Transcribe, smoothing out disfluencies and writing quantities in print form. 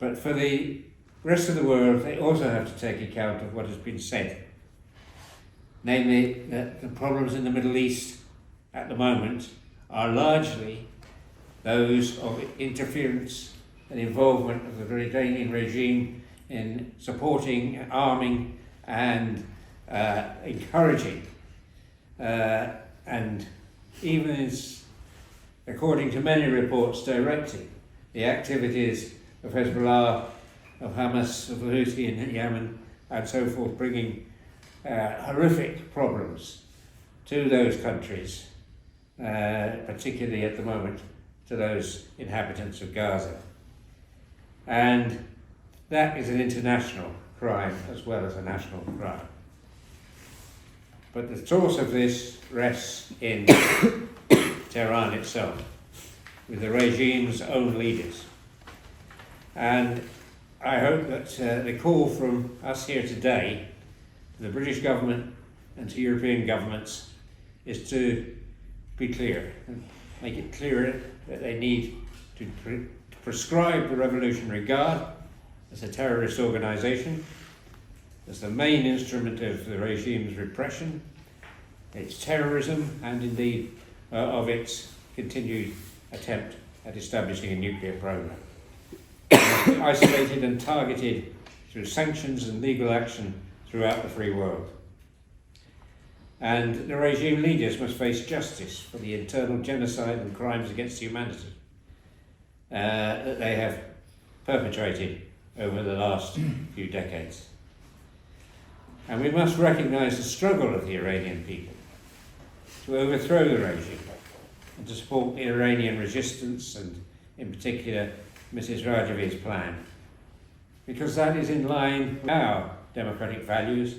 But for the rest of the world, they also have to take account of what has been said. Namely, that the problems in the Middle East at the moment are largely those of interference and involvement of the Iranian regime in supporting, arming and encouraging and even is, according to many reports, directing the activities of Hezbollah, of Hamas, of the Houthi in Yemen and so forth, bringing horrific problems to those countries, particularly at the moment to those inhabitants of Gaza. And that is an international crime as well as a national crime. But the source of this rests in Tehran itself, with the regime's own leaders. And I hope that the call from us here today to the British government and to European governments is to be clear and make it clear that they need to prescribe the Revolutionary Guard as a terrorist organisation, as the main instrument of the regime's repression, its terrorism, and indeed of its continued attempt at establishing a nuclear program. Isolated and targeted through sanctions and legal action throughout the free world. And the regime leaders must face justice for the internal genocide and crimes against humanity that they have perpetrated over the last few decades. And we must recognise the struggle of the Iranian people to overthrow the regime and to support the Iranian resistance and, in particular, Mrs. Rajavi's plan, because that is in line with our democratic values